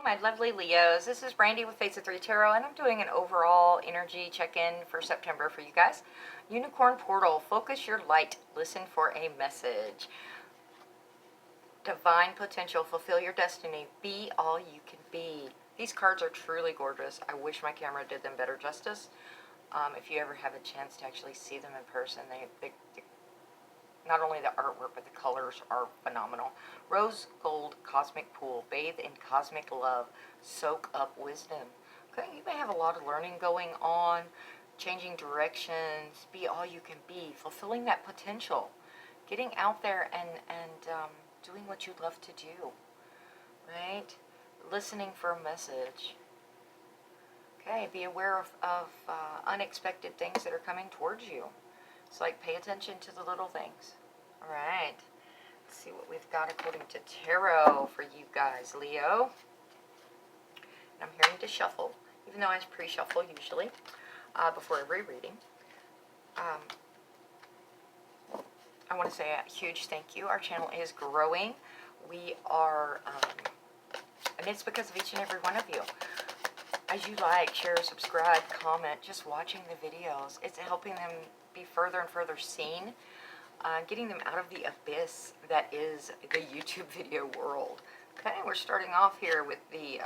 My lovely Leos. This is Brandy with Fates of Three Tarot, and I'm doing an overall energy check-in for September for you guys. Unicorn Portal, focus your light, listen for a message. Divine potential, fulfill your destiny, be all you can be. These cards are truly gorgeous. I wish my camera did them better justice. If you ever have a chance to actually see them in person, they not only the artwork, but the colors are phenomenal. Rose gold cosmic pool. Bathe in cosmic love. Soak up wisdom. Okay, you may have a lot of learning going on, changing directions, be all you can be, fulfilling that potential, getting out there and doing what you love to do, right? Listening for a message. Okay, be aware of unexpected things that are coming towards you. It's like pay attention to the little things. All right. Let's see what we've got according to tarot for you guys, Leo. And I'm hearing to shuffle, even though I pre-shuffle usually before every reading. I want to say a huge thank you. Our channel is growing. We are, and it's because of each and every one of you. As you like, share, subscribe, comment, just watching the videos, it's helping them be further and further seen, getting them out of the abyss that is the YouTube video world. Okay, we're starting off here with the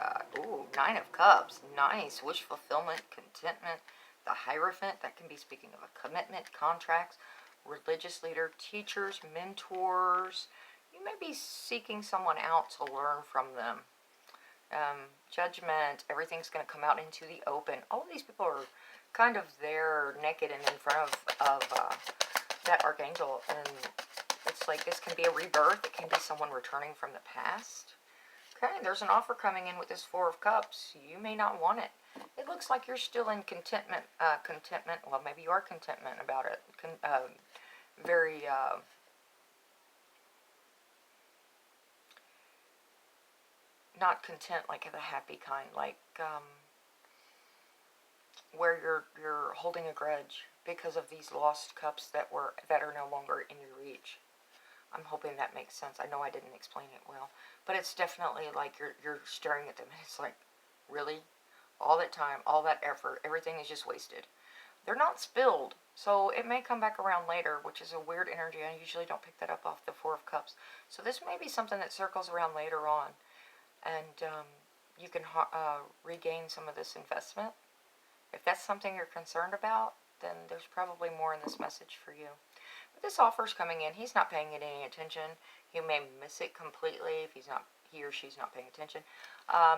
Nine of Cups. Nice. Wish fulfillment, contentment, the Hierophant. That can be speaking of a commitment, contracts, religious leader, teachers, mentors. You may be seeking someone out to learn from them. Judgment, everything's going to come out into the open. All of these people are kind of there naked and in front of that archangel, and it's like this can be a rebirth. It can be someone returning from the past. Okay, there's an offer coming in with this Four of Cups. You may not want it. It looks like you're still in contentment. Well, maybe you are contentment about it. Very not content like the happy kind, like where you're holding a grudge because of these lost cups that are no longer in your reach. I'm hoping that makes sense. I know I didn't explain it well, but it's definitely like you're staring at them and it's like, really? All that time, all that effort, everything is just wasted. They're not spilled, so it may come back around later, which is a weird energy. I usually don't pick that up off the Four of Cups. So this may be something that circles around later on, and you can regain some of this investment. If that's something you're concerned about, then there's probably more in this message for you. But this offer's coming in. He's not paying it any attention. He may miss it completely if he or she's not paying attention.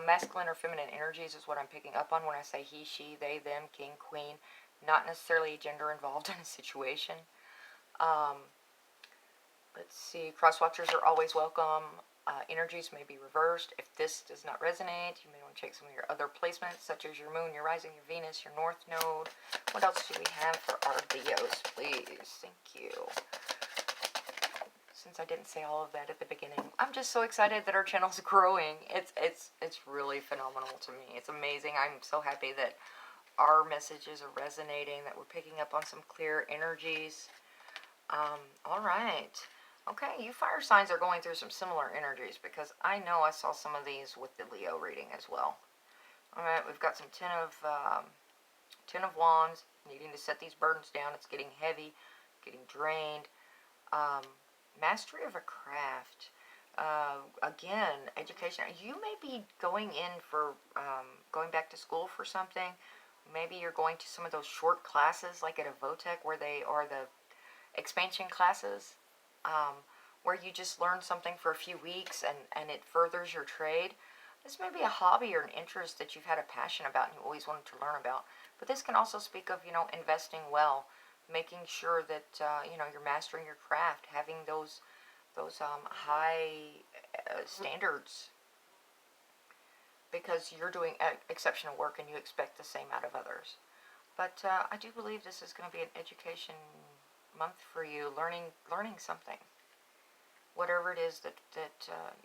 Masculine or feminine energies is what I'm picking up on when I say he, she, they, them, king, queen. Not necessarily gender involved in a situation. Let's see. Cross-watchers are always welcome. Energies may be reversed. If this does not resonate, you may want to check some of your other placements, such as your moon, your rising, your Venus, your north node. What else do we have for our Leos, please? Thank you. Since I didn't say all of that at the beginning, I'm just so excited that our channel's growing. It's really phenomenal to me. It's amazing. I'm so happy that our messages are resonating, that we're picking up on some clear energies. All right. Okay, you fire signs are going through some similar energies because I know I saw some of these with the Leo reading as well. All right, we've got some Ten of Wands, needing to set these burdens down. It's getting heavy, getting drained. Mastery of a craft. Again, education. You may be going in for, going back to school for something. Maybe you're going to some of those short classes like at a Votech where they are the expansion classes. Where you just learn something for a few weeks and it furthers your trade. This may be a hobby or an interest that you've had a passion about and you always wanted to learn about. But this can also speak of, investing well, making sure that, you're mastering your craft, having those high standards, because you're doing exceptional work and you expect the same out of others. But I do believe this is going to be an education month for you, learning something, whatever it is that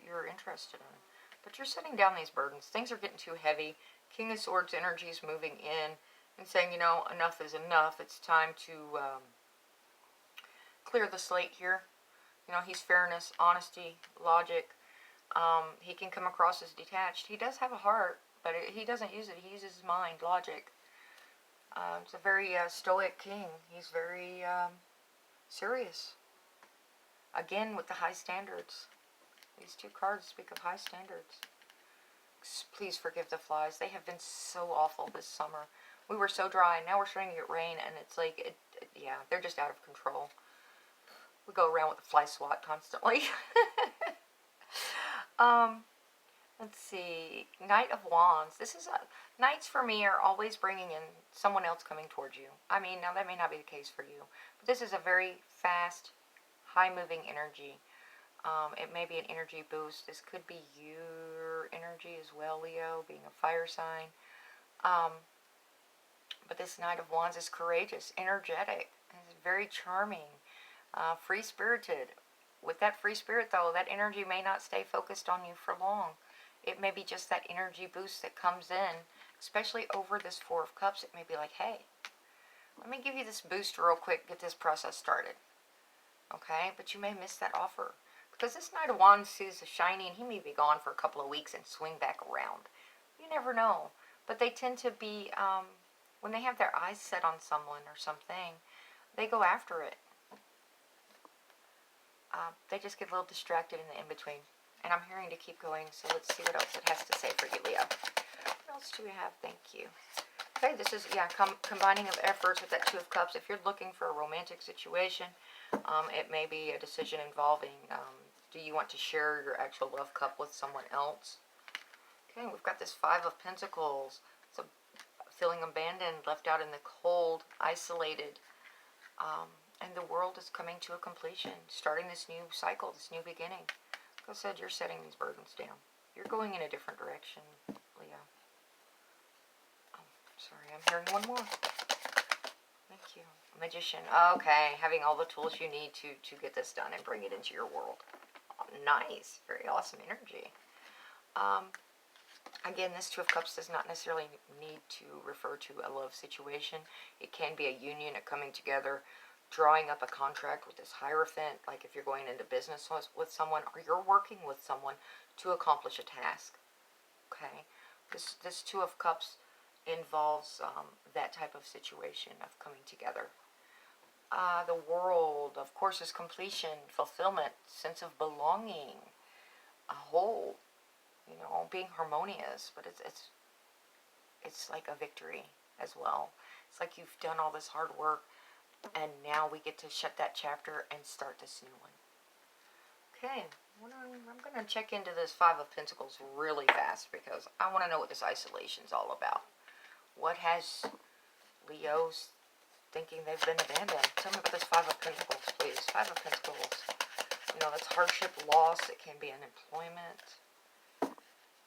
you're interested in. But you're setting down these burdens. Things are getting too heavy. King of Swords energy is moving in and saying, enough is enough. It's time to clear the slate here. He's fairness, honesty, logic, He can come across as detached. He does have a heart, but he doesn't use it. He uses his mind, logic. It's a very stoic king. He's very serious. Again, with the high standards. These two cards speak of high standards. Please forgive the flies. They have been so awful this summer. We were so dry, and now we're starting to get rain, and it's like, yeah, they're just out of control. We go around with the fly swat constantly. Let's see. Knight of Wands. This is knights for me are always bringing in someone else coming towards you. I mean, now that may not be the case for you, but this is a very fast, high-moving energy. It may be an energy boost. This could be your energy as well, Leo, being a fire sign. But this Knight of Wands is courageous, energetic, is very charming, free-spirited. With that free spirit, though, that energy may not stay focused on you for long. It may be just that energy boost that comes in, especially over this Four of Cups. It may be like, hey, let me give you this boost real quick, get this process started. Okay? But you may miss that offer. Because this Knight of Wands sees the shiny, and he may be gone for a couple of weeks and swing back around. You never know. But they tend to be, when they have their eyes set on someone or something, they go after it. They just get a little distracted in the in-between. And I'm hearing to keep going, so let's see what else it has to say for you, Leo. What else do we have? Thank you. Okay, this is, yeah, combining of efforts with that Two of Cups. If you're looking for a romantic situation, it may be a decision involving, do you want to share your actual love cup with someone else? Okay, we've got this Five of Pentacles. It's a feeling abandoned, left out in the cold, isolated. And the world is coming to a completion, starting this new cycle, this new beginning. Like I said, you're setting these burdens down. You're going in a different direction, Leo. Oh, sorry, I'm hearing one more. Thank you. Magician. Okay, having all the tools you need to get this done and bring it into your world. Oh, nice. Very awesome energy. Again, this Two of Cups does not necessarily need to refer to a love situation. It can be a union, a coming together, drawing up a contract with this Hierophant, like if you're going into business with someone, or you're working with someone to accomplish a task. Okay, this Two of Cups involves that type of situation of coming together. The World, of course, is completion, fulfillment, sense of belonging, a whole, you know, being harmonious. But it's like a victory as well. It's like you've done all this hard work, and now we get to shut that chapter and start this new one. Okay, I'm going to check into this Five of Pentacles really fast because I want to know what this isolation is all about. What has Leo's thinking they've been abandoned? Tell me about this Five of Pentacles, please. Five of Pentacles. You know, that's hardship, loss. It can be unemployment,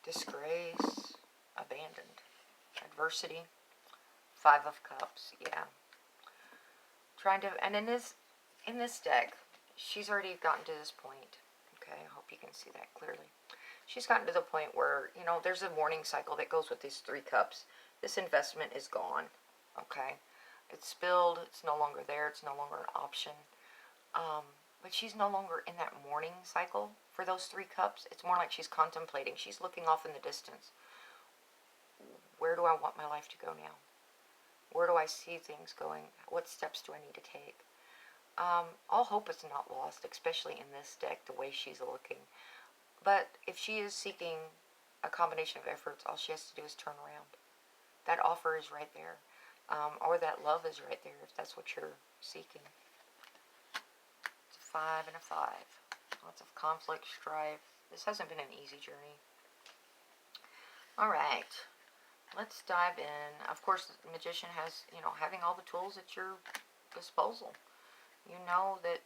disgrace, abandoned, adversity. Five of Cups, yeah. Trying to, and in this deck, she's already gotten to this point. Okay, I hope you can see that clearly. She's gotten to the point where, you know, there's a mourning cycle that goes with these Three Cups. This investment is gone. Okay, it's spilled. It's no longer there. It's no longer an option. But she's no longer in that mourning cycle for those Three Cups. It's more like she's contemplating. She's looking off in the distance. Where do I want my life to go now? Where do I see things going? What steps do I need to take? All hope is not lost, especially in this deck, the way she's looking. But if she is seeking a combination of efforts, all she has to do is turn around. That offer is right there. Or that love is right there, if that's what you're seeking. It's a 5 and a 5. Lots of conflict, strife. This hasn't been an easy journey. All right. Let's dive in. Of course, the Magician has, you know, having all the tools at your disposal. You know that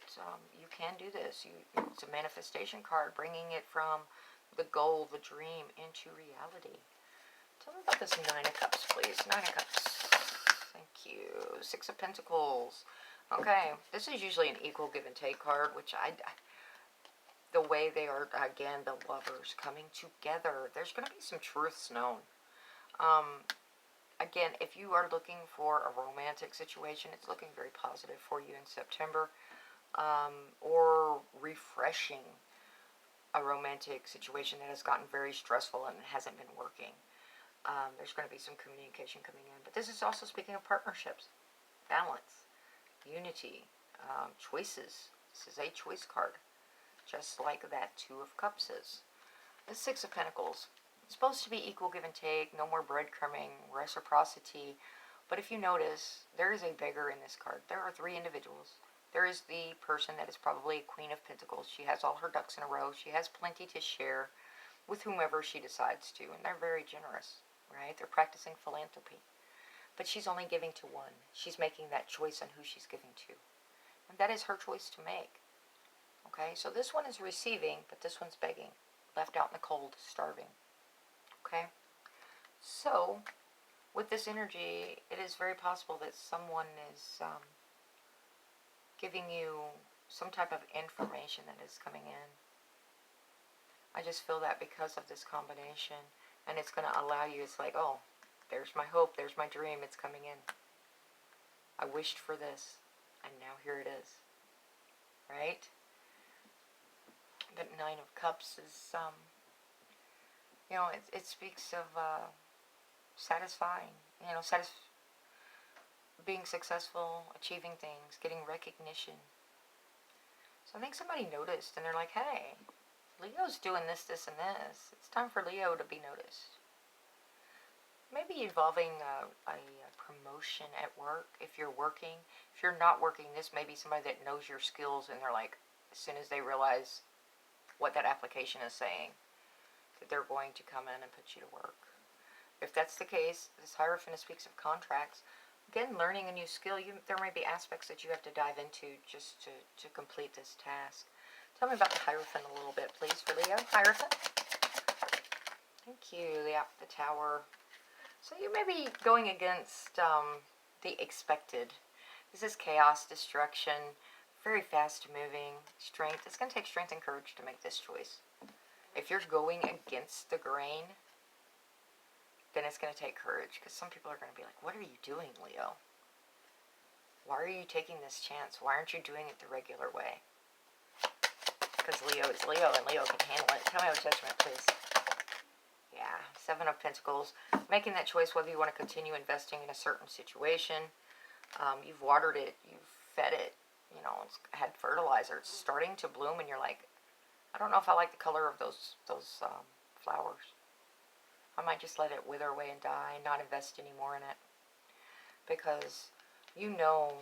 you can do this. It's a manifestation card, bringing it from the goal, the dream, into reality. Tell me about this Nine of Cups, please. Nine of Cups. Thank you. Six of Pentacles. Okay, this is usually an equal give and take card, which the way they are, again, the lovers coming together. There's going to be some truths known. Again, if you are looking for a romantic situation, it's looking very positive for you in September, or refreshing. a romantic situation that has gotten very stressful and hasn't been working. There's going to be some communication coming in. But this is also speaking of partnerships, balance, unity, choices. This is a choice card, just like that Two of Cups is. The Six of Pentacles. It's supposed to be equal give and take, no more breadcrumbing, reciprocity. But if you notice, there is a beggar in this card. There are three individuals. There is the person that is probably a Queen of Pentacles. She has all her ducks in a row. She has plenty to share with whomever she decides to. And they're very generous, right? They're practicing philanthropy. But she's only giving to one. She's making that choice on who she's giving to. And that is her choice to make. Okay, so this one is receiving, but this one's begging. Left out in the cold, starving. Okay? So, with this energy, it is very possible that someone is giving you some type of information that is coming in. I just feel that because of this combination. And it's going to allow you, it's like, oh, there's my hope, there's my dream, it's coming in. I wished for this, and now here it is. Right? The Nine of Cups is, you know, it speaks of satisfying, you know, being successful, achieving things, getting recognition. So I think somebody noticed, and they're like, hey, Leo's doing this, this, and this. It's time for Leo to be noticed. Maybe involving a promotion at work, if you're working. If you're not working, this may be somebody that knows your skills, and they're like, as soon as they realize what that application is saying, that they're going to come in and put you to work. If that's the case, this Hierophant speaks of contracts. Again, learning a new skill, there may be aspects that you have to dive into just to complete this task. Tell me about the Hierophant a little bit, please, for Leo. Hierophant. Thank you. The Tower. So you may be going against the expected. This is chaos, destruction, very fast moving, strength. It's going to take strength and courage to make this choice. If you're going against the grain, then it's going to take courage, because some people are going to be like, what are you doing, Leo? Why are you taking this chance? Why aren't you doing it the regular way? Because Leo is Leo, and Leo can handle it. Tell me about Judgment, please. Yeah, Seven of Pentacles. Making that choice whether you want to continue investing in a certain situation. You've watered it. You've fed it. You know, it's had fertilizer. It's starting to bloom, and you're like, I don't know if I like the color of those flowers. I might just let it wither away and die and not invest anymore in it. Because you know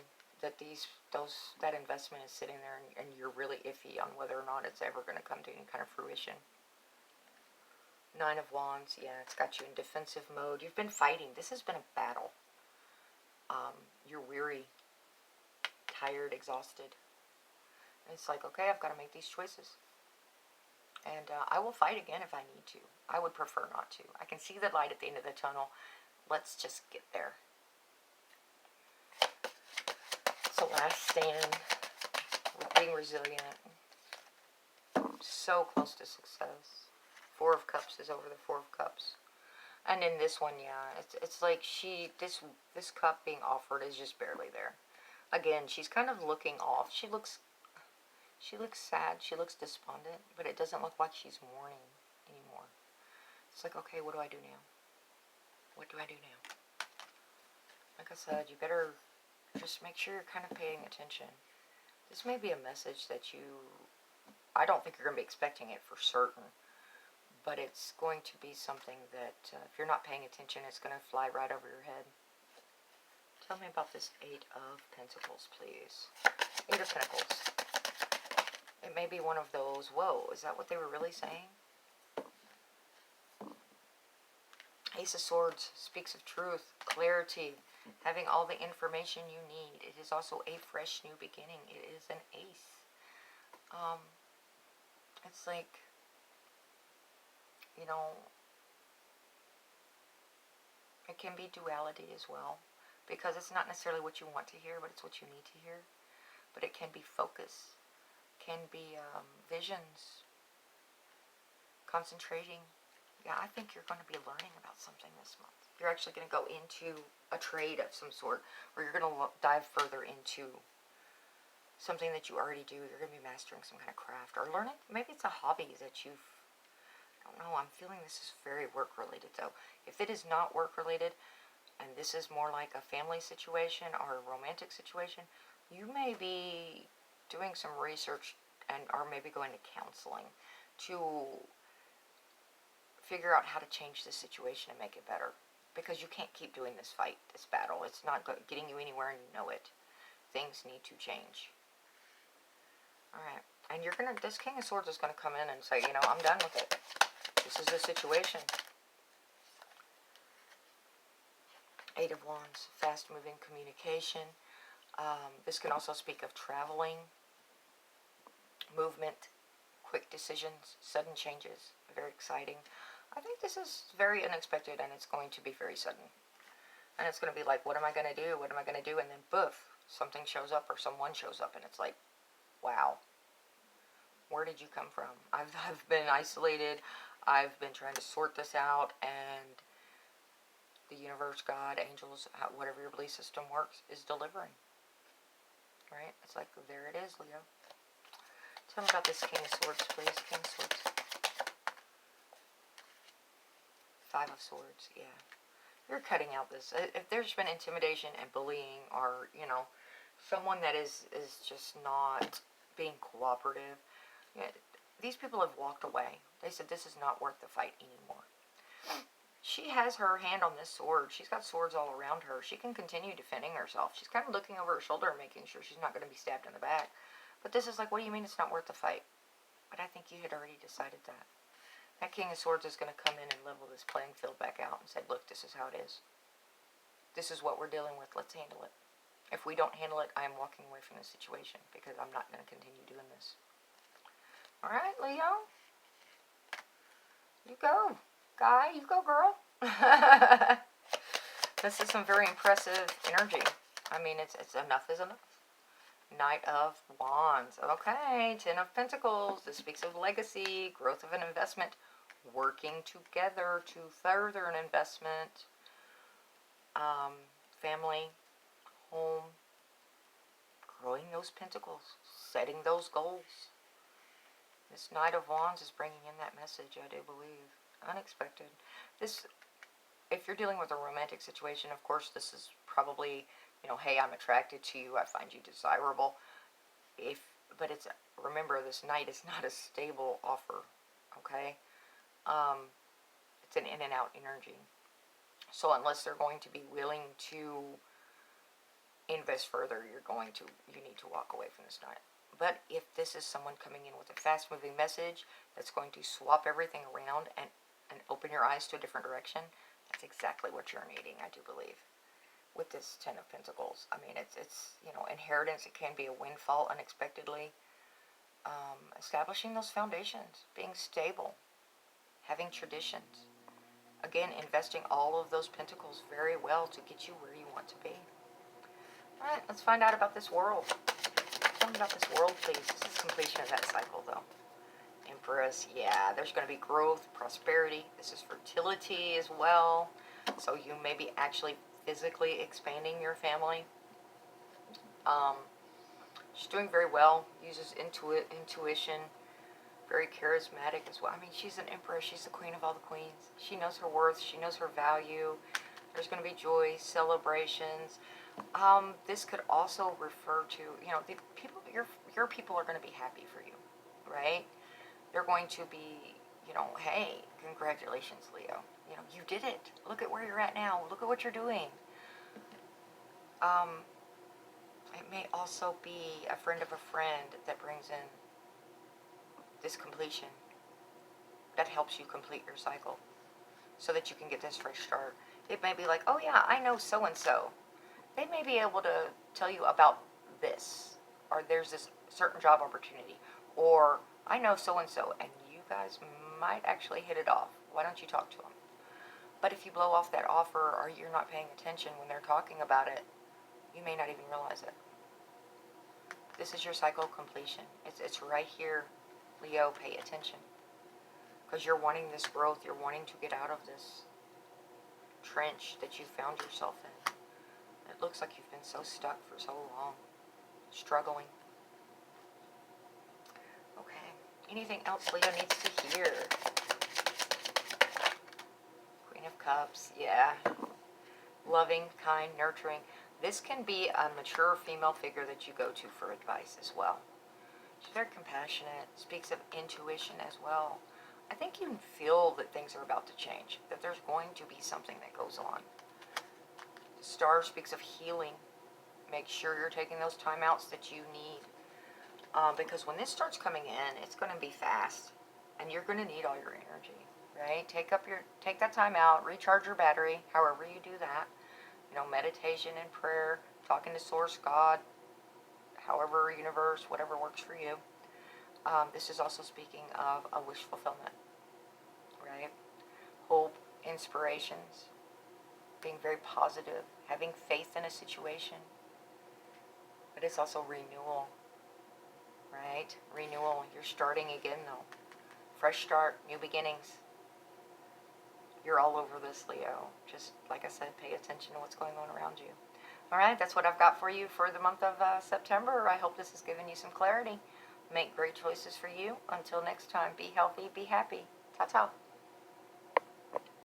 that that investment is sitting there, and you're really iffy on whether or not it's ever going to come to any kind of fruition. Nine of Wands, yeah, it's got you in defensive mode. You've been fighting. This has been a battle. You're weary, tired, exhausted. And it's like, okay, I've got to make these choices. And I will fight again if I need to. I would prefer not to. I can see the light at the end of the tunnel. Let's just get there. So last stand. Being resilient. So close to success. Four of Cups is over the Four of Cups. And in this one, yeah, it's like this cup being offered is just barely there. Again, she's kind of looking off. She looks sad. She looks despondent, but it doesn't look like she's mourning anymore. It's like, okay, what do I do now? What do I do now? Like I said, you better just make sure you're kind of paying attention. This may be a message that I don't think you're going to be expecting it for certain, but it's going to be something that if you're not paying attention, it's going to fly right over your head. Tell me about this Eight of Pentacles, please. Eight of Pentacles. It may be one of those, whoa, is that what they were really saying? Ace of Swords speaks of truth, clarity, having all the information you need. It is also a fresh new beginning. It is an ace. It's like, you know, it can be duality as well, because it's not necessarily what you want to hear, but it's what you need to hear. But it can be focus, can be visions, concentrating. Yeah, I think you're going to be learning about something this month. You're actually going to go into a trade of some sort, or you're going to dive further into something that you already do. You're going to be mastering some kind of craft or learning. Maybe it's a hobby that you've, I don't know, I'm feeling this is very work related though. If it is not work related and this is more like a family situation or a romantic situation, you may be doing some research and or maybe going to counseling to figure out how to change the situation and make it better. Because you can't keep doing this fight, this battle. It's not getting you anywhere and you know it. Things need to change. Alright. And you're going to, this King of Swords is going to come in and say, you know, I'm done with it. This is the situation. Eight of Wands, fast-moving communication. This can also speak of traveling, movement, quick decisions, sudden changes. Very exciting. I think this is very unexpected and it's going to be very sudden. And it's going to be like, what am I going to do? What am I going to do? And then, boof, something shows up or someone shows up and it's like, wow. Where did you come from? I've been isolated. I've been trying to sort this out, and the universe, God, angels, whatever your belief system works, is delivering. Right? It's like, there it is, Leo. Tell me about this King of Swords, please. King of Swords. Five of Swords, yeah. You're cutting out this. If there's been intimidation and bullying, or, you know, someone that is just not being cooperative, yeah, these people have walked away. They said, this is not worth the fight anymore. She has her hand on this sword. She's got swords all around her. She can continue defending herself. She's kind of looking over her shoulder, making sure she's not going to be stabbed in the back. But this is like, what do you mean it's not worth the fight? But I think you had already decided that. That King of Swords is going to come in and level this playing field back out and say, look, this is how it is. This is what we're dealing with. Let's handle it. If we don't handle it, I am walking away from the situation because I'm not going to continue doing this. Alright, Leo. You go. Guy, you go, girl. This is some very impressive energy. I mean, it's enough is enough. Knight of Wands. Okay, Ten of Pentacles. This speaks of legacy, growth of an investment, working together to further an investment, family, home, growing those pentacles, setting those goals. This Knight of Wands is bringing in that message, I do believe. Unexpected. This, if you're dealing with a romantic situation, of course, this is probably, you know, hey, I'm attracted to you, I find you desirable. But it's, remember, this Knight is not a stable offer, okay? It's an in and out energy. So unless they're going to be willing to invest further, you need to walk away from this Knight. But if this is someone coming in with a fast-moving message that's going to swap everything around and open your eyes to a different direction, that's exactly what you're needing, I do believe. With this Ten of Pentacles, I mean, it's you know, inheritance. It can be a windfall unexpectedly. Establishing those foundations, being stable, having traditions. Again, investing all of those pentacles very well to get you where you want to be. All right, let's find out about this world. Tell me about this world, please. This is completion of that cycle, though. Empress, yeah, there's going to be growth, prosperity. This is fertility as well. So you may be actually physically expanding your family. She's doing very well. Uses intuition. Very charismatic as well. I mean, she's an empress. She's the queen of all the queens. She knows her worth. She knows her value. There's going to be joy, celebrations. This could also refer to, you know, the people. Your people are going to be happy for you, right? They're going to be, you know, hey, congratulations, Leo. You know, you did it. Look at where you're at now. Look at what you're doing. It may also be a friend of a friend that brings in this completion, that helps you complete your cycle so that you can get this fresh start. It may be like, oh yeah, I know so-and-so. They may be able to tell you about this, or there's this certain job opportunity, or I know so-and-so, and you guys might actually hit it off. Why don't you talk to them? But if you blow off that offer, or you're not paying attention when they're talking about it, you may not even realize it. This is your cycle completion. It's right here, Leo. Pay attention. Because you're wanting this growth. You're wanting to get out of this trench that you found yourself in. It looks like you've been so stuck for so long. Struggling. Anything else Leo needs to hear? Queen of Cups, yeah. Loving, kind, nurturing. This can be a mature female figure that you go to for advice as well. She's very compassionate, speaks of intuition as well. I think you can feel that things are about to change, that there's going to be something that goes on. The star speaks of healing. Make sure you're taking those timeouts that you need. Because when this starts coming in, it's going to be fast. And you're going to need all your energy, right? Take that time out, recharge your battery, however you do that. Meditation and prayer, talking to Source, God, however, universe, whatever works for you. This is also speaking of a wish fulfillment, right? Hope, inspirations, being very positive, having faith in a situation. But it's also renewal, right? Renewal. You're starting again, though. Fresh start, new beginnings. You're all over this, Leo. Just, like I said, pay attention to what's going on around you. All right, that's what I've got for you for the month of September. I hope this has given you some clarity. Make great choices for you. Until next time, be healthy, be happy. Ta-ta.